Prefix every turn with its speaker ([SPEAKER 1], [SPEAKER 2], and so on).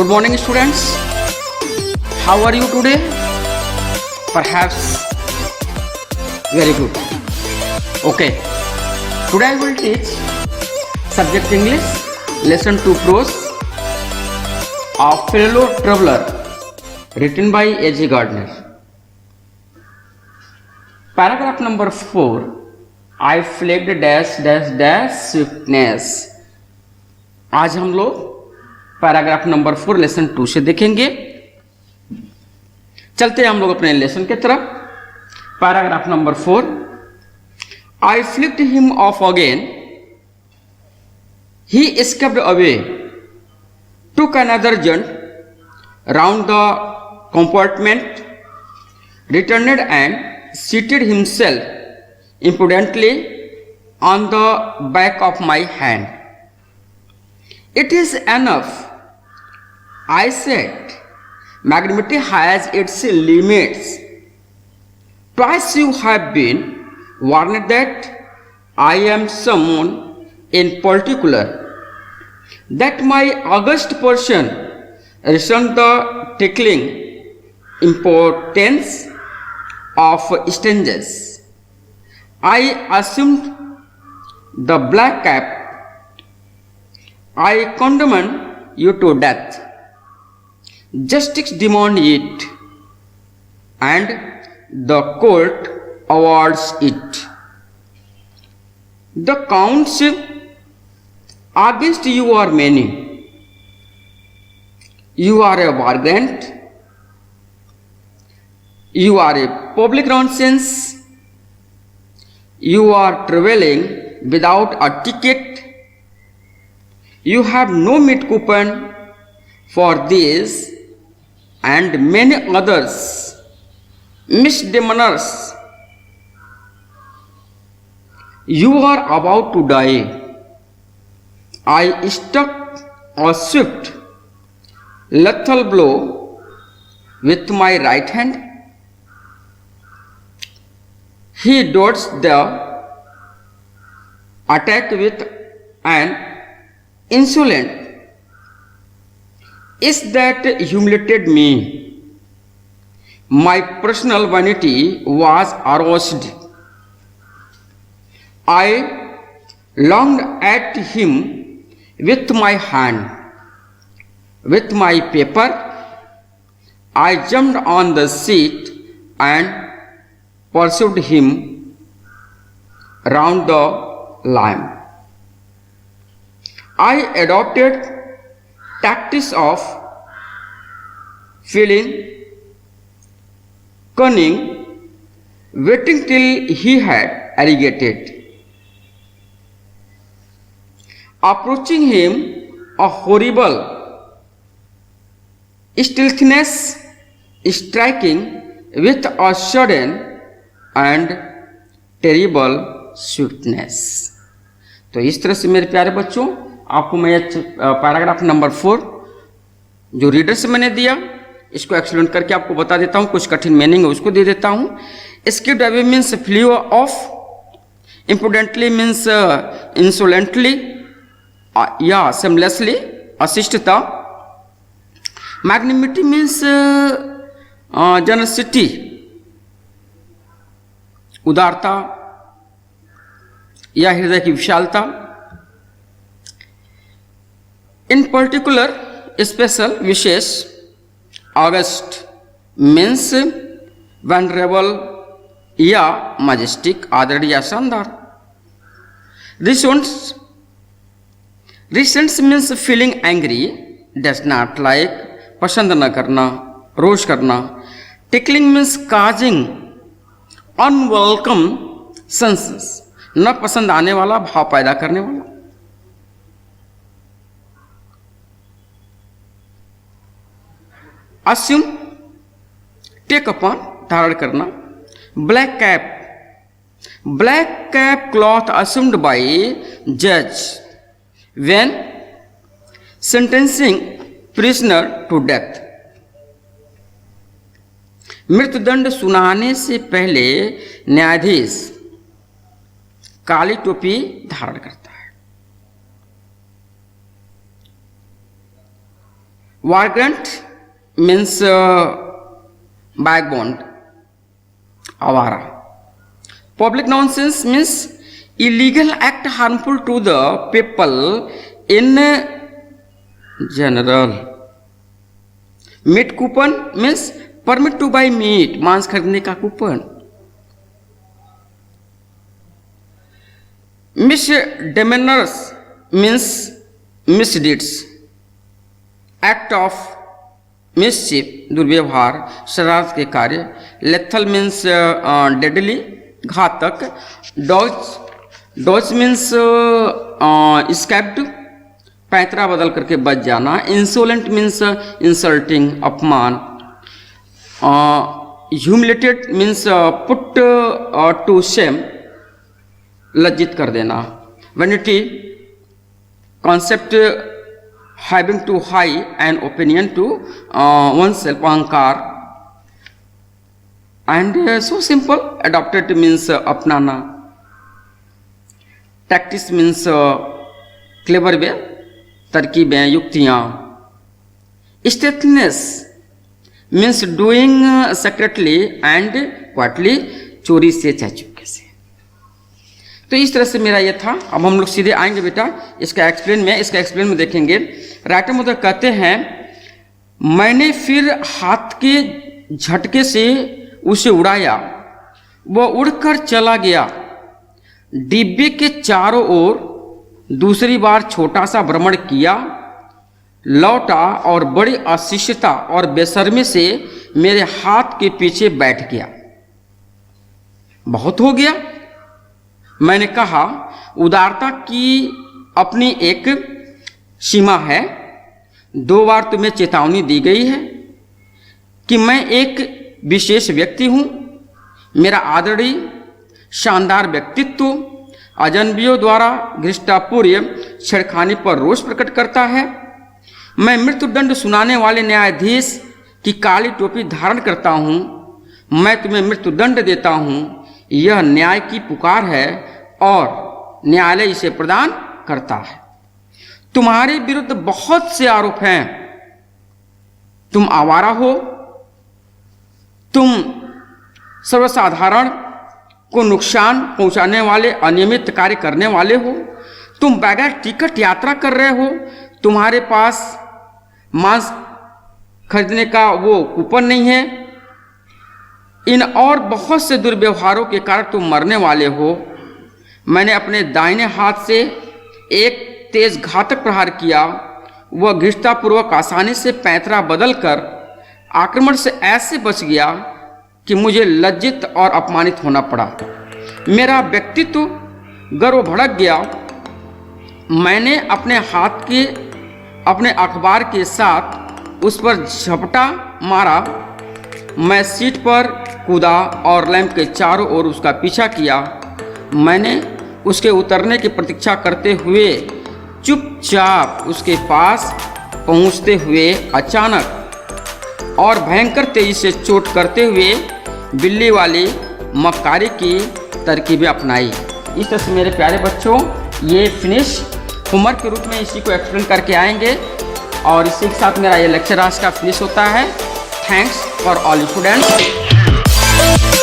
[SPEAKER 1] Good morning, students. How are you today? Perhaps very good. Okay. Today I will teach subject English, lesson 2 prose, A Fellow Traveler, written by A.G. Gardner. Paragraph number 4. I flagged dash dash dash swiftness. आज हम लोग paragraph number 4 lesson 2 से देखेंगे। चलते हैं हम लोग अपने लेसन के तरफ। Paragraph number 4। I flicked him off again. He escaped away, took another jaunt round the compartment, returned and seated himself impudently on the back of my hand. It is enough, I said. Magnanimity has its limits. Twice you have been warned that I am someone in particular, that my august person resents the tickling importance of strangers. I assumed the black cap. I condemn you to death. Justice demands it, and the court awards it. The counts against you are many. You are a vagrant. You are a public nonsense. You are traveling without a ticket. You have no meat coupon for this and many others misdemeanors. You are about to die. I struck a swift, lethal blow with my right hand. He dodged the attack with an insolent is that humiliated me. My personal vanity was aroused. I longed at him with my hand. With my paper, I jumped on the seat and pursued him round the line. I adopted tactics of feeling cunning, waiting till he had arrogated. Approaching him, a horrible stealthiness, striking with a sudden and terrible swiftness. तो इस तरह से मेरे प्यारे बच्चों आपको मैं paragraph number 4 जो रीडर से मैंने दिया इसको एक्सप्लेन करके आपको बता देता हूँ। कुछ कठिन मीनिंग है उसको दे देता हूँ। Escaped away means flee off, imprudently means insolently या सेमलेसली, अशिष्टता। मैग्निमिटी मीन्स जनरसिटी, उदारता या हृदय की विशालता। इन पर्टिकुलर, स्पेशल, विशेष। ऑगस्ट मीन्स वेनरेबल या मैजेस्टिक, आदरणीय या शानदार। Resents means feeling angry, does not like, पसंद न करना, रोष करना। Tickling means causing unwelcome senses, न पसंद आने वाला भाव पैदा करने वाला। अस्यूम, टेक अपॉन, धारण करना। Black cap, black cap cloth assumed by judge when sentencing prisoner to death. मृत्युदंड सुनाने से पहले न्यायाधीश काली टोपी धारण करता है। वार्गेंट मीन्स बैकबोन्ड, आवारा। Public nuisance means illegal act harmful to the people in general. Meat coupon means permit to buy meat, मांस खरीदने का coupon. Misdemeanours means misdeeds, act of mischief, दुर्व्यवहार, शरारत के कार्य। लेथल मीन्स डेडली, घातक। डॉज मीन्स स्कैप्ड, पैंतरा बदल करके बच जाना। इंसोलेंट मीन्स इंसल्टिंग, अपमान। Humiliated means put to shame, लज्जित कर देना। Vanity concept having too high an opinion to one self, अहंकार। And so simple. Adopted means अपनाना। टैक्टिस मीन्स क्लेवर वे, तरकीबें, युक्तियाँ। Stealthiness means doing secretly and quietly, चोरी से चाहे चुपके से। तो इस तरह से मेरा ये था। अब हम लोग सीधे आएंगे बेटा इसका एक्सप्लेन में। इसका एक्सप्लेन में देखेंगे। राइटर मुद्रा कहते हैं, मैंने फिर हाथ के झटके से उसे उड़ाया, वह उड़कर चला गया। डिब्बे के चारों ओर दूसरी बार छोटा सा भ्रमण किया, लौटा और बड़ी अशिष्टता और बेशर्मी से मेरे हाथ के पीछे बैठ गया। बहुत हो गया, मैंने कहा। उदारता की अपनी एक सीमा है। 2 बार तुम्हें चेतावनी दी गई है कि मैं एक विशेष व्यक्ति हूँ। मेरा आदरणीय शानदार व्यक्तित्व अजनबियों द्वारा घृष्टापूर्य छेड़खानी पर रोष प्रकट करता है। मैं मृत्युदंड सुनाने वाले न्यायाधीश की काली टोपी धारण करता हूँ। मैं तुम्हें मृत्युदंड देता हूँ। यह न्याय की पुकार है और न्यायालय इसे प्रदान करता है। तुम्हारे विरुद्ध बहुत से आरोप हैं। तुम आवारा हो, तुम सर्वसाधारण को नुकसान पहुंचाने वाले अनियमित कार्य करने वाले हो, तुम बगैर टिकट यात्रा कर रहे हो, तुम्हारे पास मांस खरीदने का वो कूपन नहीं है। इन और बहुत से दुर्व्यवहारों के कारण तुम मरने वाले हो। मैंने अपने दाहिने हाथ से एक तेज घातक प्रहार किया। वह घृष्टतापूर्वक आसानी से पैंतरा बदलकर आक्रमण से ऐसे बच गया कि मुझे लज्जित और अपमानित होना पड़ा। मेरा व्यक्तित्व गर्व भड़क गया। मैंने अपने हाथ के अपने अखबार के साथ उस पर झपटा मारा। मैं सीट पर कूदा और लैंप के चारों ओर उसका पीछा किया। मैंने उसके उतरने की प्रतीक्षा करते हुए चुपचाप उसके पास पहुंचते हुए अचानक और भयंकर तेजी से चोट करते हुए बिल्ली वाली मक्कारी की तरकीबें अपनाई। इस तरह से मेरे प्यारे बच्चों ये फिनिश होमवर्क के रूप में इसी को एक्सप्लेन करके आएंगे और इसी के साथ मेरा ये लेक्चर आज का फिनिश होता है। Thanks for all students.